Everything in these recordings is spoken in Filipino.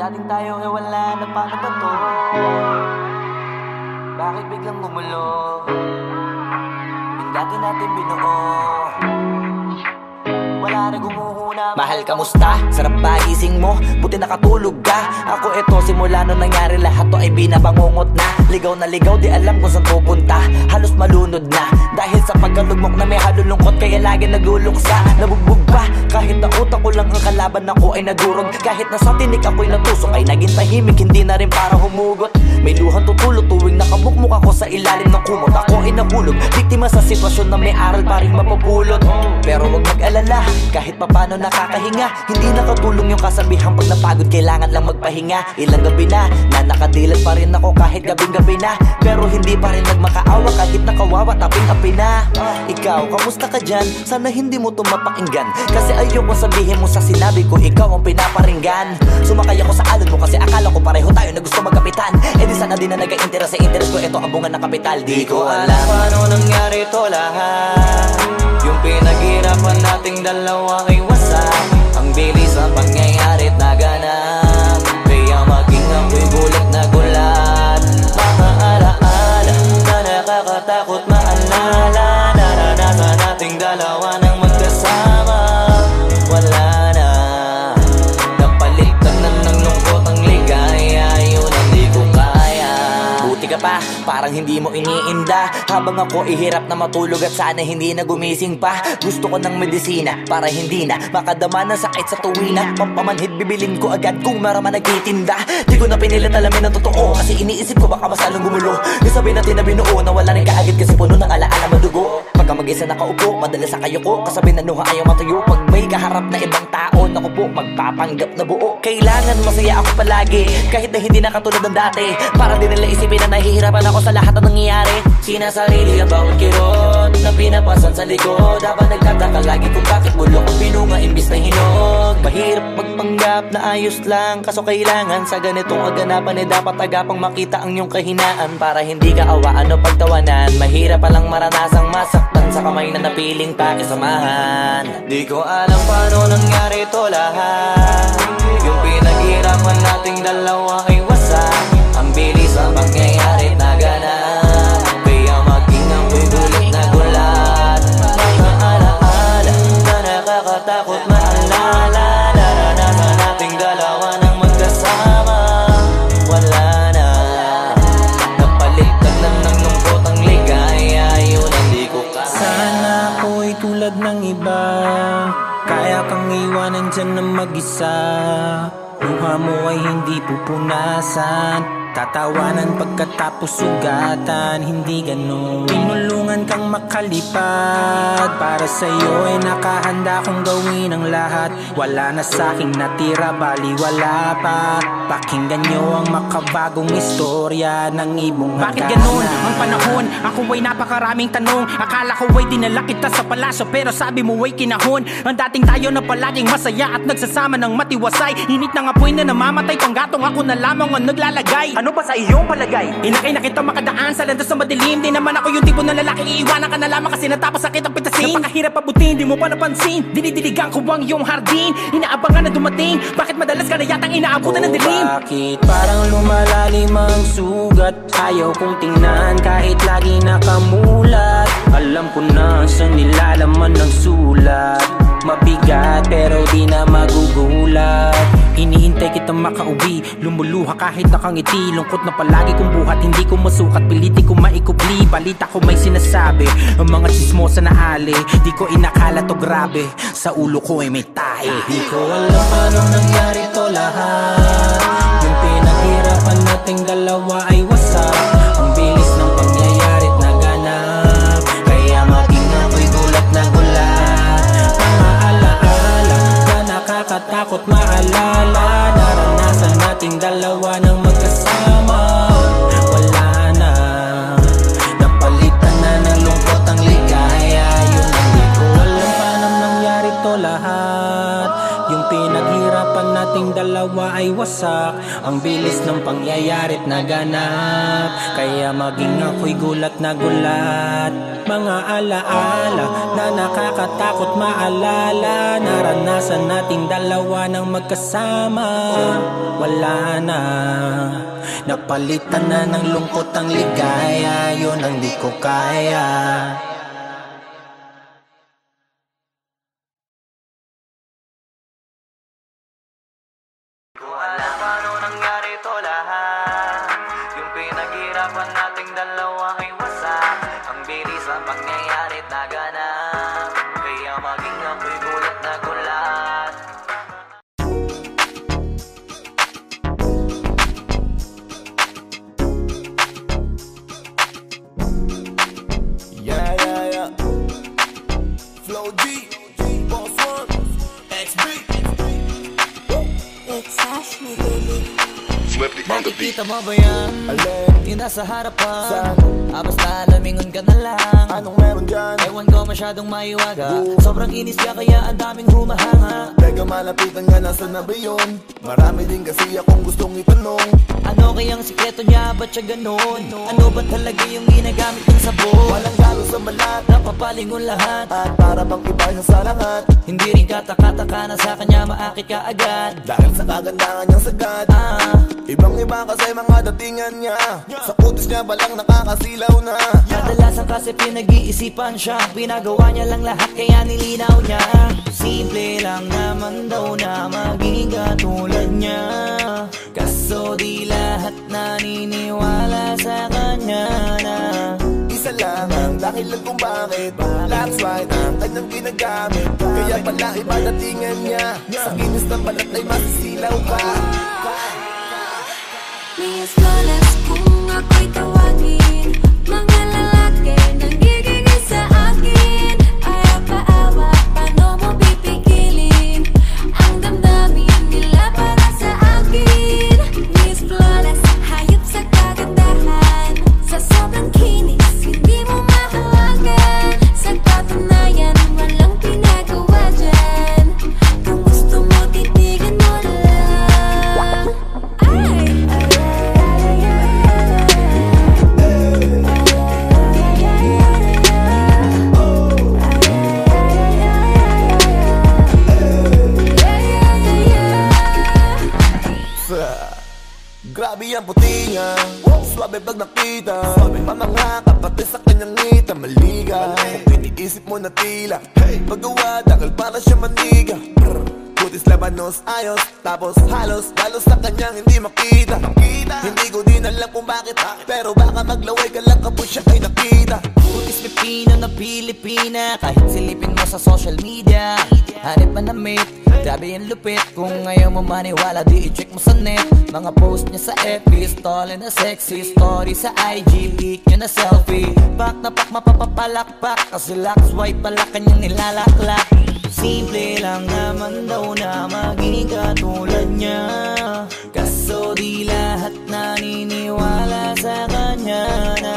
dating tayo ay wala na, paano ba to? Bakit biglang gumulo? Yung dati natin binuo, wala na gumuhuna. Mahal, kamusta? Sarap ba gising mo? Buti nakatulog ka. Ako eto, simula nung nangyari lahat to ay binabangungot na. Ligaw na ligaw, di alam kung saan pupunta. Halos malunod na dahil sa pagkalugmok na may halulungkot, kaya lagi nagluluksa. Nabugbog pa kahit na utak ko lang ang kalaban, ako ay nagurog. Kahit na sa tinik ako'y natusok, ay naging tahimik, hindi na rin para humugot. May luhang tutulog tuwing nakabukmuk ako sa ilalim ng kumot. Ako ay nahulog, biktima sa sitwasyon na may aral pa rin mapupulot. Pero wag mag-alala, kahit papano nakakahinga. Hindi nakatulong yung kasabihan, pag napagod kailangan lang magpahinga. Ilang gabi na nakadilat pa rin ako kahit gabing-gabi na. Pero hindi pa rin nagmakaawa kahit nakawawa, taping-api na. Ikaw, kamusta ka dyan? Sana hindi mo to mapakinggan, kasi ayoko sabihin mo sa sinabi ko ikaw ang pinaparinggan. Sumakay ako sa alon mo kasi akala ko pareho tayo na gusto magkapitan. Eh di sana din na nag-interest sa interest ko, ito ang bunga ng kapital. Di ko alam paano nangyari to lahat. Yung pinaghirapan nating dalawa ay wasak. Ang bilis ang pangyayari't naganap, kaya maging ako'y gulat na gulat. Mga alaala na nakakatakot maalala, naranasan nating dalawa nang magkasama. Wala na, napalitan na ng lungkot ang ligaya, yun ang di ko kaya. Buti ka pa, parang hindi mo iniinda, habang ako ihirap na matulog at sana hindi na gumising pa. Gusto ko ng medisina para hindi na makadama ng sakit sa tuwina. Pampamanhid bibilin ko agad kung maraman nagtitinda. Di ko na pinilit alamin ang totoo, kasi iniisip ko baka masalong gumulo. Isabi natin na binuo na wala rin kaagad, kasi puno ng alaala madugo. Pagka mag-isa nakaupo, madalas sa kayo ko, kasabi na nuha ayaw matuyo. Pag may kaharap na ibang tao, naku po, magpapanggap na buo. Kailangan masaya ako palagi, kahit na hindi na katulad ng dati. Para din nila isipin na nahihirapan ako sa lahat ng nangyayari. Sinasarili ang bawat kirot na pinapasan sa likod, habang nagtataka lagi kung bakit bulok ang pinunga imbis na hinog. Mahirap magpanggap na ayos lang, kaso kailangan sa ganitong aganapan dapat agapang makita ang iyong kahinaan, para hindi ka awaan o pagtawanan. Mahirap palang maranasang masaktan sa kamay na napiling pakisamahan. Di ko alam paano nangyari to lahat. Yung pinaghirapan nating dalawa ay wasak. Ang bilis ang pangyayari't naganap, kaya maging ako'y gulat na gulat. Mga alaala na nakakatakot maalala, naranasan nating dalawa nang magkasama. Wala na, napalitan na ng lungkot ang ligaya, yun ang di ko kaya. Sana ako'y tulad ng iba, kaya kang iwanan dyan na mag-isa. Luha mo ay hindi pupunasan, tatawanan pagkatapos sugatan, hindi ganun. Tinulungan kang makalipad, para sa'yo ay nakahanda kong gawin ang lahat. Wala na sa'king natira, bali wala pa. Pakinggan nyo ang makabagong istorya ng ibong hagana. Bakit ganun ang panahon? Ako ay napakaraming tanong. Akala ko ay dinala kita sa palasyo, pero sabi mo ay kinahon. Ang dating tayo na palaging masaya at nagsasama ng matiwasay. Init ng apoy na namamatay, panggatong ako na lamang ang naglalagay. Ano ba sa iyong palagay? Inakay na kita makadaan sa landas na madilim. Di naman ako yung tipo ng lalaking iiwanan ka na lamang kasi natapos sakit ang pitasin. Napakahirap abutin, di mo pa napansin. Dinidiligan ko ang iyong hardin, inaabangan na dumating. Bakit madalas ka na yatang inaabutan ng dilim? Bakit parang lumalalim ang sugat? Ayaw kong tingnan kahit lagi nakamulat. Alam ko na sa nilalaman ng sulat. Mabigat pero di na magugulat. Hinihintay kitang makauwi, lumuluha kahit nakangiti. Lungkot na palagi kong buhat, hindi ko masukat, piliti ko maikubli. Balita ko may sinasabi, ang mga chismosa na ali. Di ko inakala to grabe, sa ulo ko ay may tae. Di ko alam paano nangyari to lahat. Yung pinaghirapan nating dalawa ay wasak. Ang bilis ng pangyayari't naganap, kaya maging ako'y gulat na gulat. Mga alaala na nakakatakot maalala, naranasan nating dalawa nang magkasama. Wala na, napalitan na ng lungkot ang ligaya, yun ang di ko alam paano nangyari to lahat. Yung pinaghirapan natin nating dalawa ay wasak. Ang bilis ng pangyayari't naganap, kaya maging ako'y gulat na gulat. Mga alaala na nakakatakot maalala, naranasan nating dalawa ng magkasama. Wala na, napalitan na ng lungkot ang ligaya, yun ang di ko kaya. Ko alam paano nangyari to lahat. Yung pinaghirapan nating dalawa ay wasak. Ang bilis ang pangyayari't naganap, kaya maging ako'y gulat na gulat. Yeah. Flow D, Boss One, XB. It's Ashley, baby. Nakikita mo ba yan? Alin? Yung nasa harapan. Saan? Basta lamingon ka na lang. Anong meron dyan? Ewan ko masyadong maiwaga. Sobrang inis ka kaya ang daming humahanga. Teka malapitan nga, nasa na ba yun? Marami din kasi akong gustong itanong. Ano kayang sikreto niya? Ba't siya ganon? Ano ba talaga yung ginagamit ng sabon? Walang galo sa balat, Napapalingon lahat. at para bang iba siya sa lahat. Hindi rin kataka-taka na sa kanya maakit ka agad. Dahil sa kagandahan niyang sagad, ibang iba kasi mga datingan niya. Sa kutis niya balang nakakasilaw na. Kadalasan kasi pinag-iisipan siya. Pinagawa niya lang lahat kaya nilinaw niya. Simple lang naman daw na maging katulad niya. Kaso di lahat naniniwala sa kanya na Isa lang ang dahilan kung bakit Black right ang kanyang ginagamit. Kaya pala iba datingan niya. Sa kinis ng balat ay masisilaw ka. Please flawless kung ako'y tawagin. Mga lalaki nangigigil sa akin. Ayaw paawa, paano mo pipigilin ang damdamin nila para sa akin? Please flawless, hayop sa kagandahan. Sa sobrang kinis, hindi mo mahawagan. Sa katunayan, walang pinagawa dyan. Kung gusto mo, titigan mo na lang. Ay! Grabe ang puti niya, swabe pag nakita. Mamangha ka pati sa kanyang ngita, maliga. Kung iniisip mo na tila paggawa dahil para siya maniga. Kutis labanos ayos, tapos halos galos sa kanyang hindi makita. Hindi ko din alam kung bakit, pero baka maglaway ka lang kapag siya ay nakita. Putis Pipino na Pilipina. Kahit silipin mo sa social media, hanip man na mate, grabe yung lupit. Kung ayaw mo maniwala, di i-check mo sa net. Mga post niya sa FB, story na sexy, story sa IG, pic niya na selfie. Pak na pak mapapapalakpak, kasi lax white pala kanyang nilalaklak. Simple lang naman daw na maging katulad niya. Kaso di lahat naniniwala sa kanya na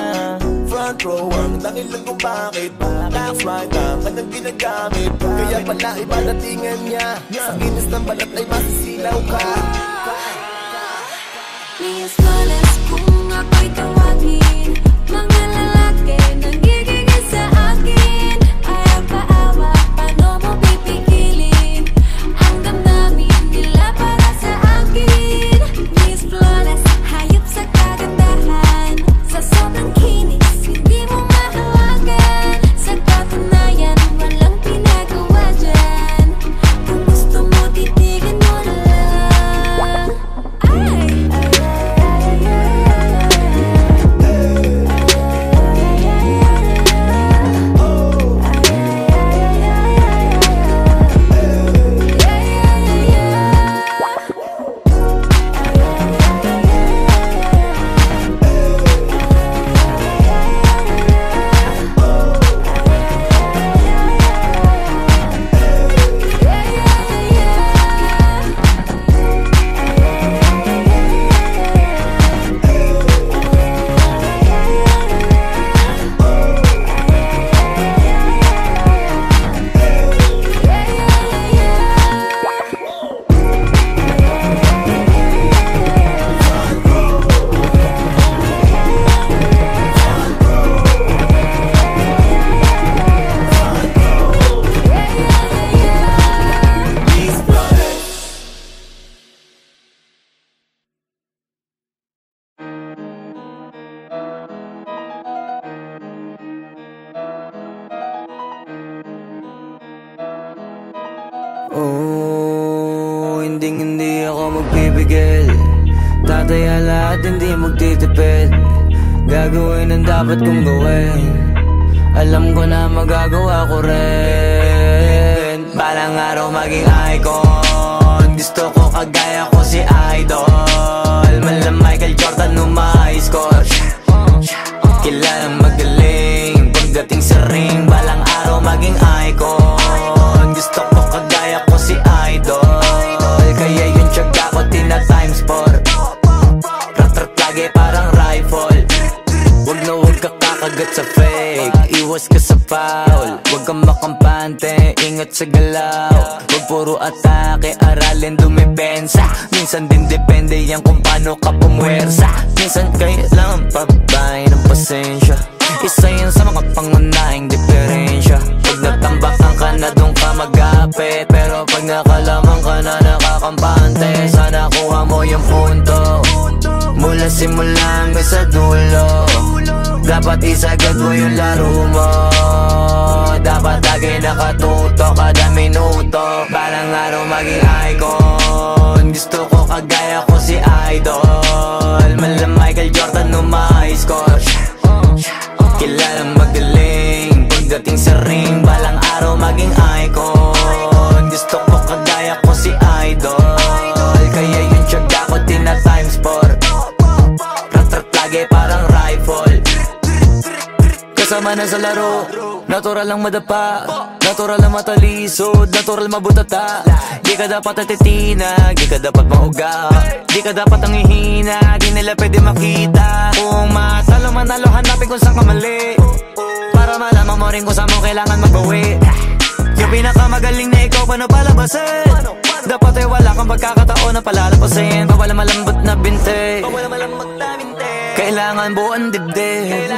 Front row ang dahilan kung bakit Black right ang kanyang ginagamit. Kaya pala iba datingan niya. Sa kinis ng balat ay masisilaw ka. Please flawless kung ako'y tawagin. Mga lalaki nangigigil sa akin. Ayaw paawa, paano mo pipigilin ang damdamin nila para sa akin? Please flawless, hayop sa kagandahan. Sa sobrang kinis, hindi mo mahawagan. Sa katunayan, walang pinagawa dyan. Kung gusto mo, titigan mo na lang. hindi ako magpipigil. Tataya lahat, hindi magtitipid. Gagawin ang dapat kong gawin. Alam ko na magagawa ko rin. Balang araw maging icon. Gusto ko kagaya ko si Idol. Mala Michael Jordan nung ma-score. Kilalang magaling pagdating sa ring. Balang araw maging icon. Gusto ko kagaya ko si Idol. Kaya yung tiyaga ko tina-times 4. Rat-rat lagi parang rifle. Wag na wag ka kakagat sa fake. Iwas ka sa foul. Wag kang makampante, ingat sa galaw. Wag puro atake, aralin dumipensa. Minsan din depende yan kung paano ka pumwersa. Minsan kailangan pabay ng pasensya. Isa yan sa mga pangunahing diferensya. Pag natambakan ka na doon ka mag-apit. Pero pag nakalaman ka na nakakampante, sana kuha mo yung punto. Mula simula hanggang sa dulo. Dapat isagad mo yung laro mo. Dapat lagi nakatuto kada minuto. Balang araw maging icon. Gusto ko kagaya ko si Idol. Mala Michael Jordan nung ma-score. Kilalang magaling pagdating sa ring. Balang araw maging icon. Gusto ko kagaya ko si Idol. Kaya yung tiyaga ko tina-times 4. Rat-rat lagi parang rifle. Kasama na sa laro, natural lang madapa, natural lang matalisod, natural mabutata. Di ka dapat atitina, di ka dapat mauga, di ka dapat ang ihina, di nila pwede makita. Kung matalo manalo, hanapin kung saan ka mali, para malaman mo rin kung saan mo kailangan magbawi. Yung pinakamagaling na ikaw, paano palabasin? Dapat ay wala kang pagkakataon na palalapasin. Bawala malambot na binte, kailangan buuan dibdib.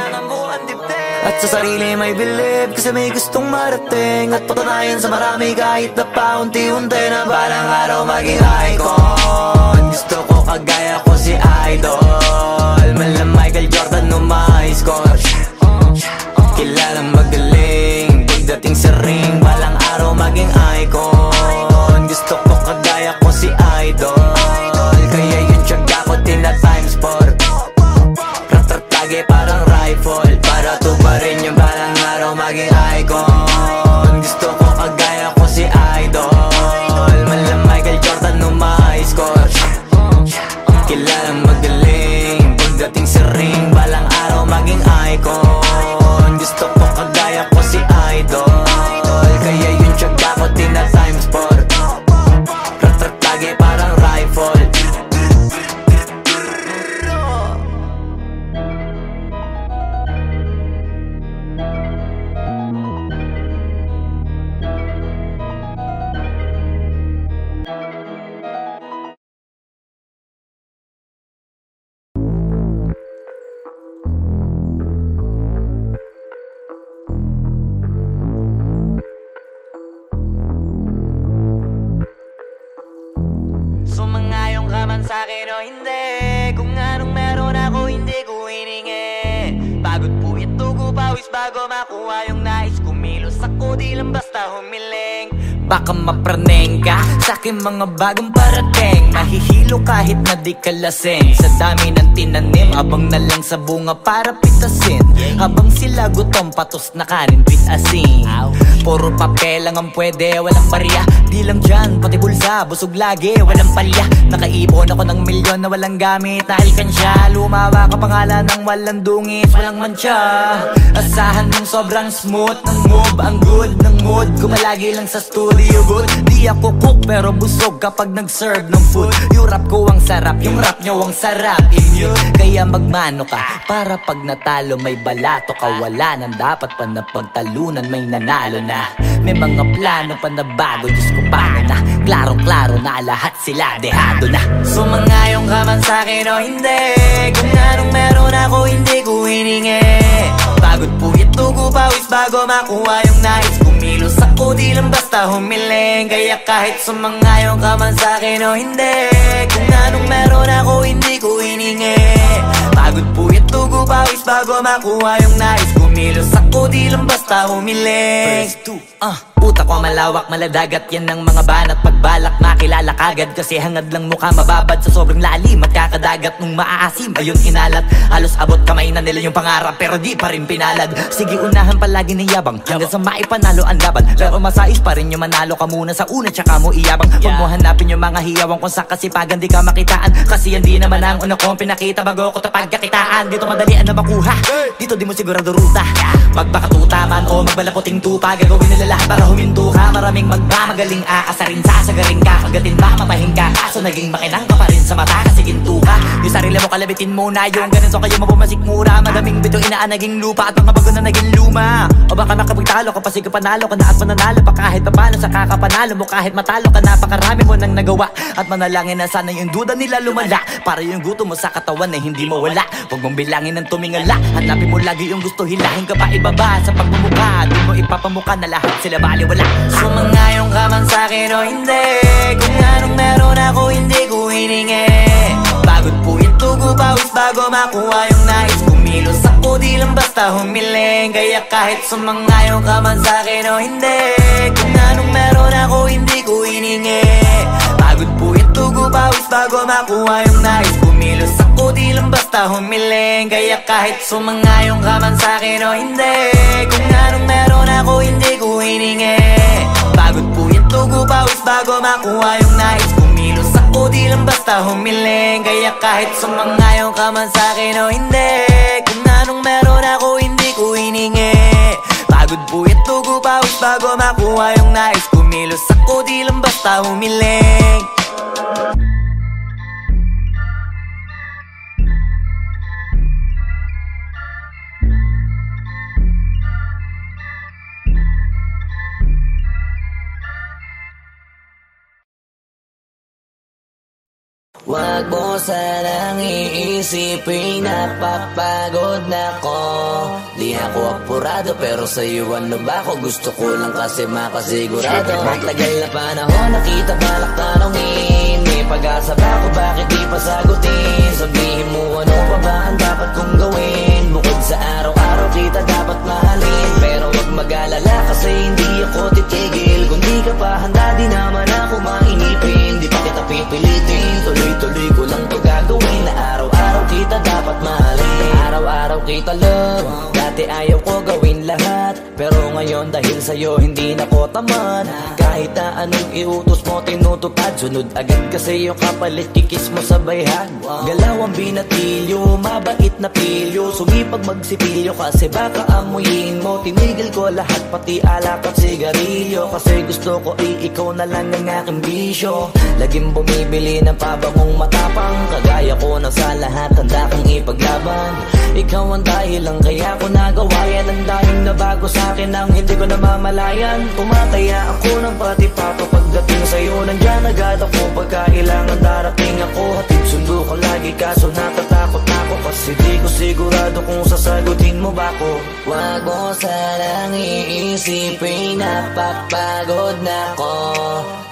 At sa sarili may believe, kasi may gustong marating. At patunayan sa marami kahit na paunti-unti na balang araw maging icon. Gusto ko kagaya ko si Idol. Mala Michael Jordan nung ma-score. Kilalang magaling pagdating sa ring. Balang araw maging icon. Gusto ko kagaya ko si Idol. Kaya yung tiyaga ko tina-times 4. Rat-rat lagi parang rifle. Para tuparin yung balang araw maging icon. Gusto ko kagaya ko si Idol. Mala Michael Jordan nung ma-score. Kilalang magaling pagdating sa ring. Balang araw maging icon. Gusto ko kagaya ko si Idol. Kaya yung tiyaga ko tina-times 4. Rat-rat lagi parang rifle. Sumangayong ka man sa'kin o hindi. Kung anong meron ako hindi ko hiningi. Pagod po ito ko pawis bago makuha yung nais. Kumilos ako di lang basta humiling. Baka mapraneng ka sa'kin mga bagong parating. Mahihilo kahit na di ka lasing. Sa dami ng tinanim, abang na lang sa bunga para pitasin. Habang sila gutom, patos na kanin, pitasin. Puro papel lang ang pwede, walang barya. Di lang dyan, pati bulsa, busog lagi, walang palya. Nakaipon ako ng milyon na walang gamit na alkansya. Lumawa ka pangalan ng walang dungis, walang mancha. Asahan mong sobrang smooth ng move, ang good ng mood. Kumalagi lang sa studio good. Di ako cook pero busog kapag nag-serve ng food. Yung rap ko ang sarap, yung rap nyo ang sarap. Immune, kaya magmano ka para pag natalo may balato ka. Wala nang dapat pa na pagtalunan, may nanalo na. May mga plano pa na bago, Diyos ko paano na. Klarong-klaro na lahat sila dehado na. Sumangayong ka man sa'kin o hindi. Kung anong meron ako hindi ko hiningi. Pagod po ito ko pawis bago makuha yung nais. Kumilos ako di lang basta humiling. Kaya kahit sumangayong ka man sa'kin o hindi. Kung anong meron ako hindi ko hiningi. Pagod po ito ko pawis bago makuha yung nais. Kumilos ako di lang basta humiling. puta ko malawak, maladagat yan ng mga banat. Pagbalak makilala kagad kasi hangad lang mukha mababad sa sobrang lalim at kakadagat nung maaasim ayun inalat. Halos abot kamay na nila yung pangarap pero di pa rin pinalad. Sige unahan palagi ni yabang hanggang sa maipanalo ang laban, pero masais pa rin yung manalo ka muna sa una tsaka mo iyabang. Huwag mo hanapin yung mga hiyawang kung sa kasipagan di ka makitaan, kasi yan di naman ang una kong pinakita bago ko tapagkakitaan. Dito madalian na makuha, dito di mo sigurado ruta. Magbakatuta man o magbalaputing tupa, gagawin nila lahat para huminto ka. Maraming magmamagaling aasarin, sasagaring ka, kagatin ba mapahing ka, kaso naging makinang ka pa rin sa mata kasi ginto ka. Yung sarili mo kalabitin muna yung ganun, so kayo mabumasik mura. Madaming bito inaan naging lupa at mga bago na naging luma. O baka makapagtalo ka pa sige panalo ka na at mananalo pa kahit papalo sa kakapanalo mo. Kahit matalo ka napakarami mo nang nagawa, at manalangin na sana yung duda nila lumala, para yung gutom mo sa katawan na hindi mawala. Huwag mong bilangin ng tumingala, hanapin mo lagi yung gusto, hilahin ka pa ibaba sa pagmumukha. Di mo ipapamukha na lahat sila baliwala. Sumangayon ka man sa'kin o hindi, kung anong meron ako hindi ko hiningi. Pagod po ito pawis bago makuha yung nais. Kumilos ako di lang basta humiling, kaya kahit sumangayon ka man sa'kin o hindi, kung anong meron ako hindi ko hiningi. Pagod po ito pawis bago makuha yung nais. Kumilos ako di lang basta humiling, kaya kahit sumangayon ka man sa'kin o hindi, kung anong meron ako hindi ko hiningi. Pagod po ito pawis bago makuha yung nais. Kumilos ako di lang basta humiling, kaya kahit sumangayon ka man sa'kin o hindi, kung anong meron ako hindi ko hiningi. Pagod po ito pawis bago makuha yung nais. Kumilos ako di lang basta humiling. Wag mo sanang iisipin napapagod na ko. Di ako apurado pero sa'yo ano ba ako? Gusto ko lang kasi makasigurado. Matagal na panahon nakita balak tanongin, may pag-asa ba ako bakit di pa sagutin? Sabihin mo ano pa ba ang dapat kong gawin? Bukod sa araw-araw kita dapat mahalin, pero wag mag-alala kasi hindi ako titigil. Kung di ka pa handa di naman ako mainipin, di pa kita pipilitin. Tuloy-tuloy ko lang to gagawin na araw-araw kita dapat mahalin. Araw-araw kita love, dati ayaw ko gawin lahat, pero ngayon dahil sa'yo hindi na ko tamad. Kahit na anong iutos mo tinutupad, sunod agad kasi yung kapalit kikis mo sa bayhan. Galaw ang binatilyo, mabait na pilyo, sumipag magsipilyo kasi baka amuyin mo. Tinigil ko lahat pati alak at sigarilyo, kasi gusto ko ikaw na lang ang aking bisyo. Laging bumibili ng pabangong matapang, kagaya ko na sa lahat handa kang ipaglaban. Ikaw ang dahilan kaya ko nagawa yan, ang dahing na bago sa'kin ang hindi ko namamalayan. Tumataya ako ng pati-pato pagdating sa'yo, nandiyan agad ako pagkailangan darating ako. Hatid sundo ko lagi kaso natatakot ako, kasi di ko sigurado kung sasagutin mo ba ko. Wag mo sanang iisipin napapagod na ko.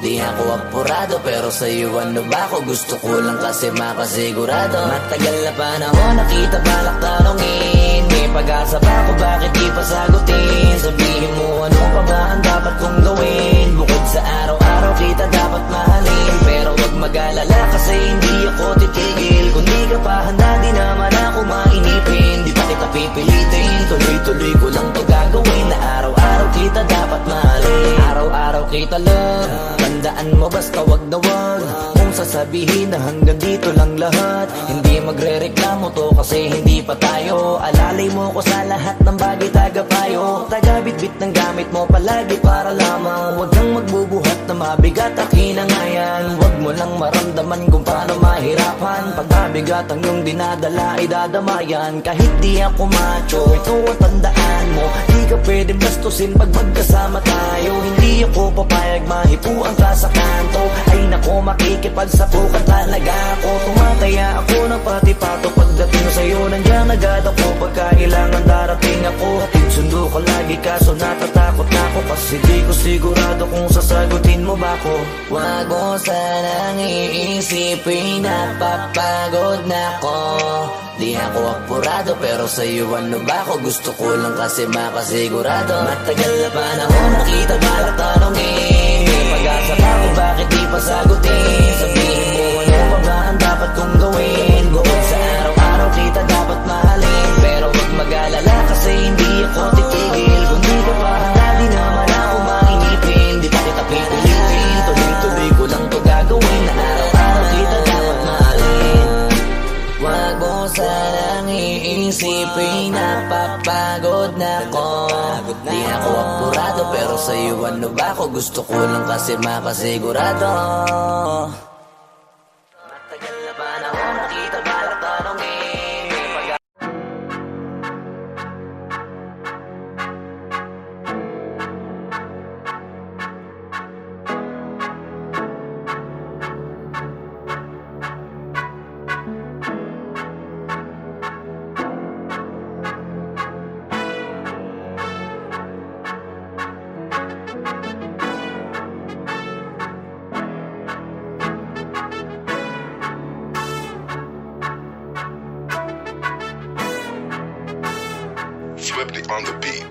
Di ako apurado pero sa'yo ano ba ako? Gusto ko lang kasi makasigurado. Matagal na panahon nakita balak tanongin, may pag-asa ba ako bakit di pa sagutin? Sabihin mo ano pa ba ang dapat kong gawin? Bukod sa araw-araw kita dapat mahalin, pero wag mag-alala kasi hindi ako titigil. Kung di ka pa handa di naman ako mainipin, di pa kita pipilitin. Tuloy-tuloy ko lang to gagawin na araw-araw kita dapat mahalin. Araw-araw kita love, tandaan mo basta wag na wag kung sasabihin na hanggang dito lang lahat. Hindi magre-reklamo to kasi hindi pa tayo. Alalay mo ko sa lahat ng bagay tagapayo. Taga-bit-bit ng gamit mo palagi para lamang wag kang magbubuhat na mabigat akin ang ayan. Wag mo lang maramdaman kung paano mahirapan, pag mabigat ang iyong dinadala ay dadamayan. Kahit di ako macho, ito ang tandaan mo, di ka pwedeng bastusin pag magkasama tayo. Hindi ako papayag mahipuan ka sa kanto, ay nako makikipagsapukan talaga ako. Tumataya ako ng pati-pato pagdating sa'yo, nandiyan agad ako pagkailangan darating ako. Hatid sundo ko lagi kaso natatakot na ako, kasi di ko sigurado kung sasagutin mo ba ko. Wag mo sanang iisipin napapagod na ko. Di ako apurado pero sa'yo ano ba ako? Gusto ko lang kasi makasigurado. Matagal na panahon nakita balak tanongin, may pag-asa pa kung bakit di pa sagutin. Sabihin mo ano pa ba ang dapat kong gawin? Bukod sa araw-araw kita dapat mahalin, pero wag mag-alala kasi hindi ako titigil. Kung di ka pa handa di naman ako mainipin. Di pa kita pipilitin, tuloy-tuloy ko lang to gagawin. Na araw-araw kita dapat mahalin. Wag mo sanang iisipin napapagod na ko. Di ako apurado pero sa'yo ano ba ako? Gusto ko lang kasi makasigurado. Matagal na panahon nakita balak tanongin, may pag- Swiftly on the beat.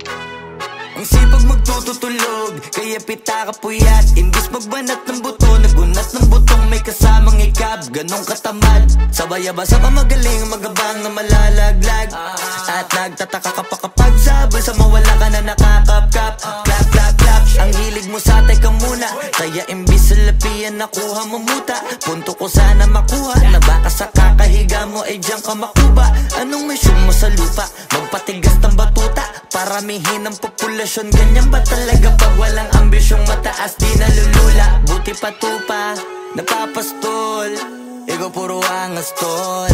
Ang sipag magtututulog, kaya pita ka puyat. Imbis magbanat ng buto, nagunat ng butong may kasamang ikab. Ganong katamad, sabay-abasa ka magaling, magabang na malalaglag. At nagtataka ka pa kapag sabay sa mawala ka na nakakapkap. Clap, clap, clap, ang hilig mo sa teka muna, kaya imbis sa lapian nakuha mo muta. Punto ko sana makuha, na baka sa kakahiga mo ay diyan ka makuba. Anong mission mo sa lupa? Magpatigas ng batuta, paramihin ang populasyon. Ganyan ba talaga pag walang ambisyong mataas di nalulula? Buti pa tupa, napapastol, ikaw puro angas tol.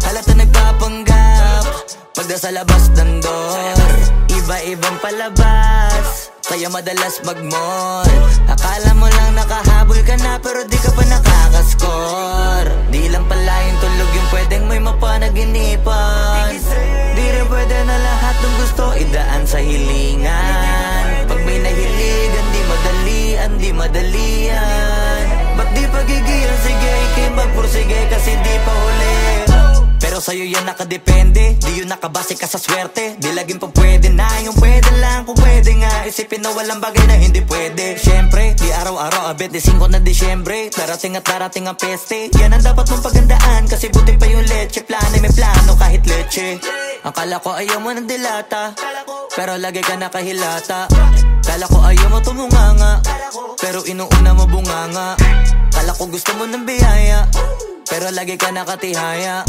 Halata nagpapanggap, pagda sa labas ng door. Iba-ibang palabas, kaya madalas mag-mall. Akala mo lang nakahabol ka na pero di ka pa nakakascore. Di lang pala yung tulog yung pwedeng may mapanaginipan. Di rin pwede na lahat ng gusto idaan sa hilingan. Pag may nahiligan di madalian, di madalian. Ba't di pagigilan? Sige, ikay magpursige kasi di pa huli. Pero sa'yo yan nakadepende, di yun nakabase ka sa swerte. Di laging pag pwede na, yung pwede lang kung pwede nga. Isipin na walang bagay na hindi pwede. Siyempre, di araw-araw 25 na Disyembre. Darating at darating ang peste, yan ang dapat mong pagandaan. Kasi buti pa yung leche, plano may plano kahit leche. Akala ko ayaw mo ng dilata, pero lagi ka nakahilata. Kala ko ayaw mo tumunganga, pero inuuna mo bunganga. Kala ko gusto mo ng biyaya, pero lagi ka nakatihaya.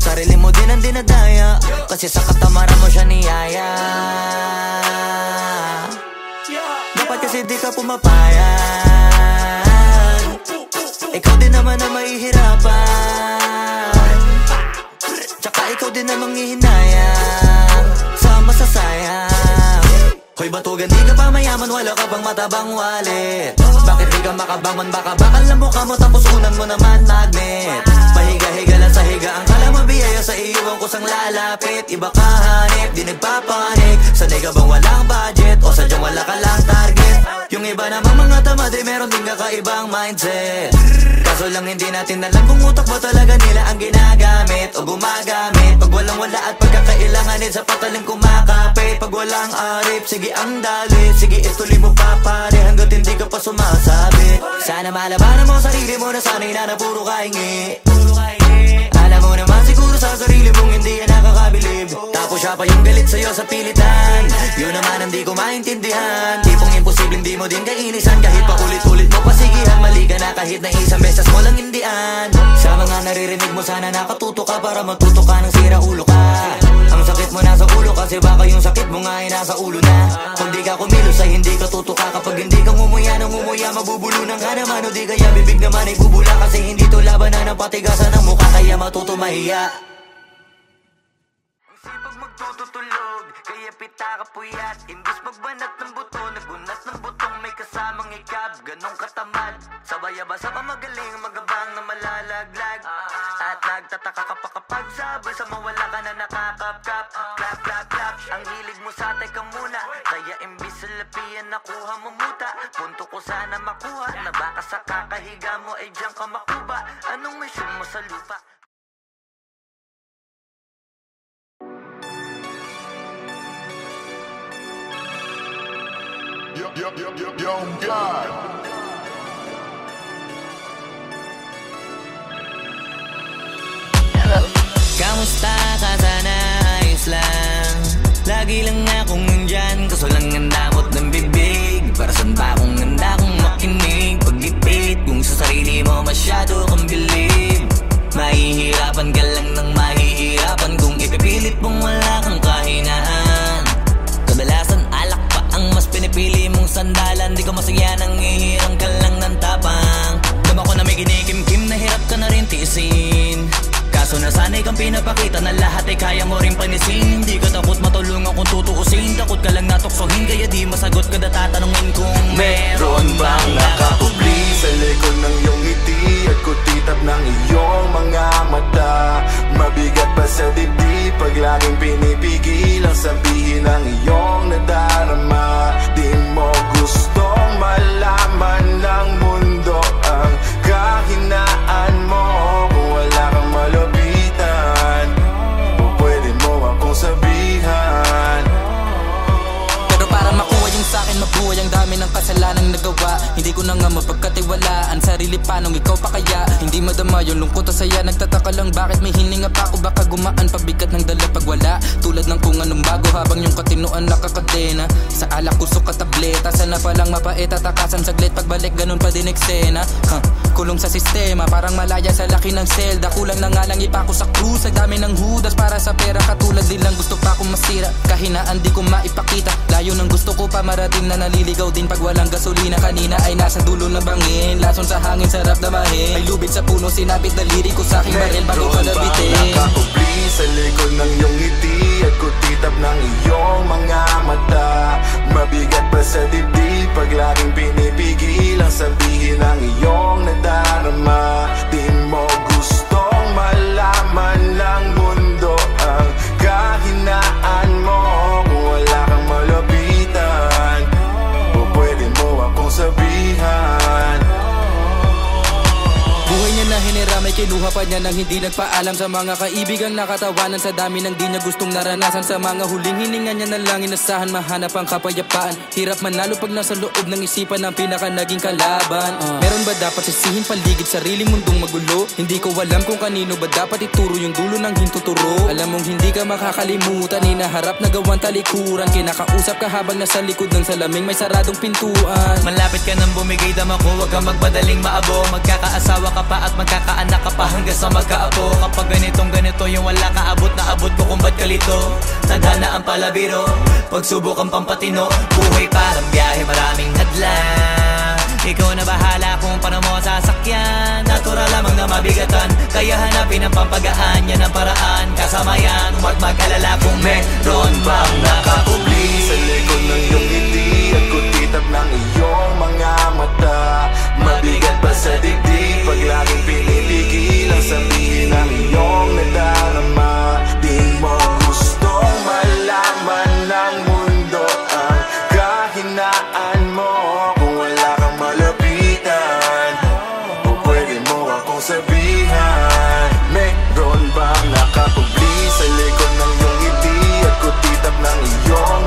Sarili mo din ang dinadaya, kasi sa katamaran mo siya niyaya. Dapat kasi di ka pumapayan, ikaw din naman ang mahihirapan. Tsaka ikaw din ang manghihinayang sa masasayang. Hoy batugan, di ka pa mayaman, wala ka pang matabang wallet. Bakit di ka makabangon, baka bakal na mukha mo tapos unan mo naman magnet. Pahiga-higa lang sa higa, ang kala mabiyaya sa iyo ang kusang lalapit. Iba ka hanip, di nagpapanik. Sanay ka bang walang budget o sadyang wala ka lang target? Yung iba namang mga tamad ay meron din kakaibang mindset. Kaso lang hindi natin alam kung utak ba talaga nila ang ginagamit o gumagamit. Pag walang wala at pagkakailanganin sa pataling kumakapit. Pag walang arip, sige ang dali, sige ituloy mo pa pare hanggat hindi ka pa sumasabi. Sana malabanan mo sarili mo na sanay na puro kahingi. Alam mo naman siguro sa sarili mong hindi yan nakakabilib. Tapos siya pa yung galit sa'yo sa pilitan. Yun naman ang di ko maintindihan. Tipong imposibleng di mo din kainisan. Kahit pa ulit-ulit mo pasigihan, mali ka na kahit na isang beses mo lang hindian. Sa mga naririnig mo sana nakatuto ka para matuto ka ng sira ulo ka. Ang sakit mo nasa ulo kasi baka yung sakit mo nga ay nasa ulo na. Kung di ka kumilos ay hindi ka tutuka. Kapag hindi ka ngumuya ng ngumuya, mabubulunan ka naman. O di kaya bibig naman ay bubula. Kasi hindi to labanan ng patigasan ng mukha, kaya matuto mahiya. Ang sipag magtututulog, kaya pita ka puyat. Imbis magbanat ng buto, nagunat ng butong may kasamang ikab. Ganong katamad, sabay-abasa ka magaling, magabang na malalaglag. At nagtataka ka pa kapag sabay sa mawala ka na nakakapkap. Clap, clap, clap, ang hilig mo sa teka muna, kaya imbis sa lapian nakuha mo muta. Punto ko sana makuha, na baka sa kakahiga mo ay diyan ka makuba. Anong mission mo sa lupa? Young God. Kamusta ka sana? Ayos lang. Lagi lang akong nandyan, kaso lang ang damot ng bibig. Para saan pa akong handa kung makinig? Pag-ipit, kung sa sarili mo masyado kang bilib. Mahihirapan ka lang ng mahihirapan kung ipipilit mong wala kang kahinaan. Kadalasan alak pa ang mas pinipili mong sandalan. Di ka masaya nang ihirang ka lang ng tapang. Dama ko na may kinikim-kim na hirap ka na rin tiisin. Kaso nasanay kang pinapakita na lahat ay kaya mo rin panisin. Hindi ka takot matulungan kung tutuusin. Takot ka lang natuksohin, kaya di masagot ka na tatanungin kung meron bang nakakubli sa likod ng iyong ngiti at kutitap ng iyong mga mata. Mabigat pa sa dibdib pag laging pinipigil ang sabihin ng iyong nadarama. Di mo gustong malaman ng mundo ang kahinaan mo. Kung wala kang malapitan, o pwede mo akong sabihan. Pero para makuha yung sa'kin, mabuhay ang dami ng kasalanang nagawa. Hindi ko na nga mapagkatiwalaan sarili, paanong ikaw pa kaya? Hindi madama yung lungkot at saya. Nagtataka lang bakit may hininga pa ako. Baka gumaan pabigat ng dala pag wala. Tulad ng kung anong bago habang yung katinuan nakakadena. Sa alak kusok ka tableta, sana palang mapait at takasan saglit. Pagbalik ganun pa din eksena. Kulong sa sistema, parang malaya sa laki ng selda. Kulang na nga lang ipako sa krus, ang dami ng hudas para sa pera. Katulad nilang gusto pa akong masira, kahinaan di ko maipakita. Layo ng gusto ko pa marating na naliligaw din pag walang gasolina. Kanina ay nasa dulo ng bangin, lason sa hangin sarap damahin. May lubid sa puno, sinabit daliri ko sa aking baril bago ka nabitin. Nakakubli sa likod ng iyong ngiti at kutitap ng iyong mga mata. Mabigat pa sa dibdib pag laging pinipigil ang sabihin ng iyong nadarama. Di mo gustong malaman ng mundo ang kahinaan mo. Kung wala kang malapitan, o pwede mo akong sabihan. Buhay niya na hiniramay, kinuha pa niya nang hindi nagpaalam sa mga kaibigang nakatawanan. Sa dami ng di niya gustong naranasan, sa mga huling hininga niya na lang inasahan mahanap ang kapayapaan. Hirap manalo pag nasa loob ng isipan ng pinaka naging kalaban. Meron ba dapat sisihin paligid sarili mundong magulo? Hindi ko alam kung kanino ba dapat ituro yung dulo ng hintuturo. Alam mong hindi ka makakalimutan, inaharap na gawan talikuran. Kinakausap ka habang nasa likod ng salaming may saradong pintuan. Malapit ka nang bumigay dama ko, huwag kang magpadaling maabo. Magkakaasawa ka pa at magkakaanak ka pa hanggang sa magkaapo. Kapag ganito yung wala ka abot na abot ko kung ba't kalito. Tadhana ang palabiro, pagsubok ang pampatino. Buhay parang biyahe, maraming hadlang. Ikaw na bahala kung paano mo sasakyan. Natural lamang na mabigatan, kaya hanapin ang pampagaan. Yan ang paraan, kasama yan. Huwag mag-alala kung meron bang nakakubli sa likod ng iyong ngiti at kutitap ng iyong mga mata. Mabigat pa sa dibdib pag laging pinipigil ang sabihin ng iyong nadarama. Di mo gustong malaman ng mundo ang kahinaan mo. Kung wala kang malapitan, o pwede mo akong sabihan. Meron bang nakakubli sa likod ng iyong ngiti at kutitap ng iyong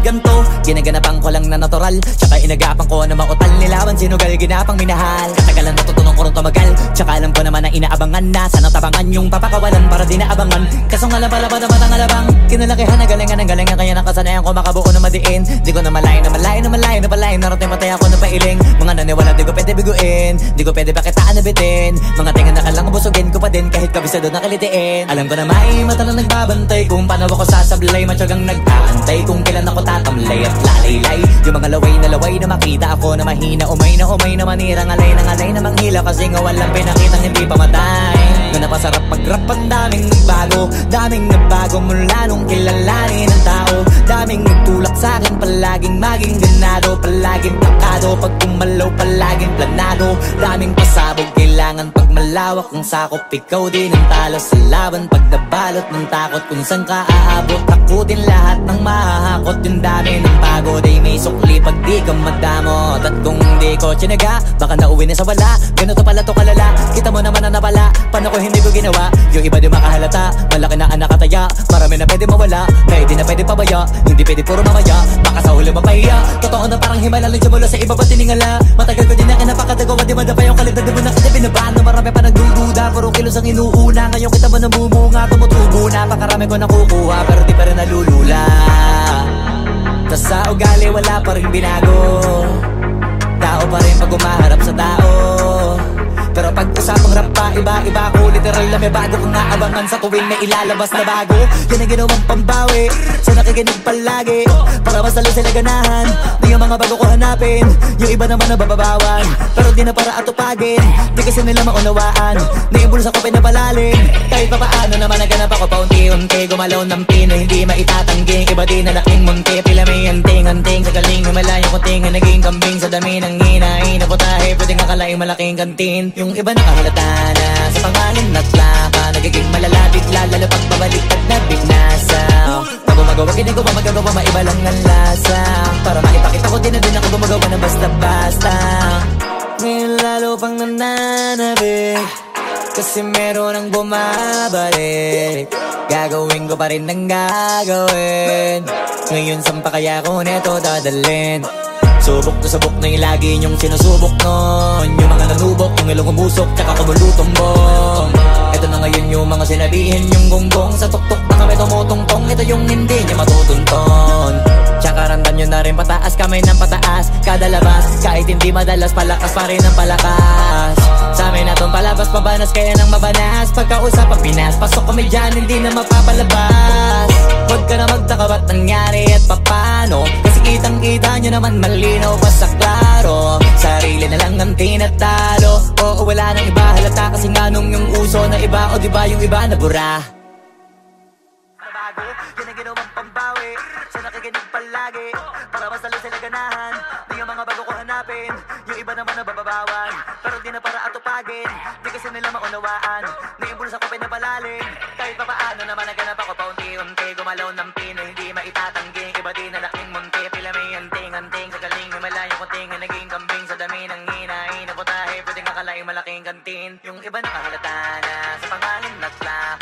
ganto. Ginaganapan ko lang na natural, tsaka inagapan ko na mautal. Nilawan sinugal, ginapang minahal. Katagalan natutunan ko rin tumagal, tsaka alam ko naman na inaabangan na. Sanang tabangan yung papakawalan para di naabangan. Kaso nga labala ba naman ang alabang kinalakihan na galingan ng galingan. Kaya nakasanayan ko makabuo na madiin. Di ko na malayo na malayo na malayo na palayo. Narating patay ako na pailing. Mga naniwala di ko pwede biguin, di ko pwede pakitaan na bitin. Mga tinga na kalang busugin ko pa din kahit kabisado na kalitiin. Alam ko na may mata na nagbabantay kung paano ako sasablay. Matyagang nag-aantay kung kailan ako tatamlay at lalaylay. Yung mga laway na makita ako na mahina. Umay na manirang alay na manghila. Kasi nga walang pinakitang hindi pamatay. Na napasarap pag-rap ang daming nagbago mula nung kilalanin ng tao. Daming nagtulak sa'kin, palaging maging ganado, palaging plakado. Pag kumalaw, palaging planado. Daming pasabog, kailangan pag malawak ang sakop. Ikaw din ang talo sa laban pag nabalot ng takot. Kung saan ka aabot, takutin lahat ng mahahakot. Yung dami ng pagod ay may sukli pag di ka madamot. At kung di ko tsinaga, baka nauwi na sa wala. Ganito pala to kalala, kita mo naman na napala. Paano ko hindi ko ginawa, yung iba di makahalata. Malaki na anak kataya, marami na pwede mawala. Kaya di na pwede pabaya, hindi pwede puro mamaya. Baka sa huli mapahiya, totoo na parang himala lang mula sa iba ba tiningala. Matagal ko din na kinapakatagawa, di madapa yung kalidad. Di mo na kita binabano, marami pa nagdududa. Puro kilos ang inuuna, ngayon kita mo namumunga. Tumutubo na, pakarami ko nakukuha, pero di pa rin nalulula. Tas sa ugali wala pa rin binago, tao pa rin pag umaharap sa tao. Pero pag usapang rap pa, iba ko. Literal na may bago kong naabangan sa tuwing may ilalabas na bago. Yan ang ginawang pambawi sa nakikinig palagi, para mas lalo sila ganahan. Di ang mga bago ko hanapin, yung iba naman nabababawan. Pero di na para atupagin, di kasi nila maunawaan. Naimbulsa ko pinapalalim, kahit pa paano naman naganap ako paunti-unti. Gumalaw ng pino, hindi maitatanggi. Iba di na laking munti, pila may anting-anting. Sa galing himalayang kuting, naging kambing sa dami ng hinahin. Naputahe, pwedeng akalaing malaking kantin. Yung iba nakahalata na sa pangalan at laka. Nagiging malalapit lalo pag babaliktad na binasa. Pag gumagawa, hindi ko pa magagawa, maiba lang ang lasa. Para maipakita ko din na din ako gumagawa na basta-basta. Ngayon lalo pang nananabik, kasi meron ang bumabalik. Gagawin ko pa rin ang gagawin. Ngayon saan pa kaya ko neto dadalhin? Subok to sabok na yung lagi niyong sinusubok nun. Yung mga nanubok, yung ilong umusok, tsaka kumulutong bong. Ito na ngayon yung mga sinabihin yung gonggong. Sa tuktok na kami tumutungtong, ito yung hindi niya matutunton. Tsaka randan nyo na rin pataas, kamay ng pataas. Kada labas, kahit hindi madalas, palakas pa rin ang palakas. Sa amin na tong palabas, pabanas kaya nang mabanas. Pagkausap ang Pinas, pasok kami dyan, hindi na mapapalabas. Huwag ka na magtaka ba't nangyari at papano, kasi kitang-kita nyo naman malinaw pa sa klaro. Sarili na lang ang tinatalo, oo wala nang iba halata. Kasi nga nung yung uso na iba, o diba yung iba na bura. Nabago, yan ang ginawang pambawi sa nakikinig palagi, para mas lalo sila ganahan. Di yung mga bago ko hanapin, yung iba naman nabababawan. Pero di na para atupagin, di kasi nila maunawaan. Naimbulsa ko pinapalalim, kahit pa paano naman naganap ako paunti-unti. Gumalaw ng pino, hindi maitatanggi. Iba din na laking munti, pila may anting-anting. Sa galing himalayang kuting, naging kambing sa dami ng hinahin. Naputahe, pwedeng akalaing malaking kantin. Yung iba nakahalata na sa pangalan at lang.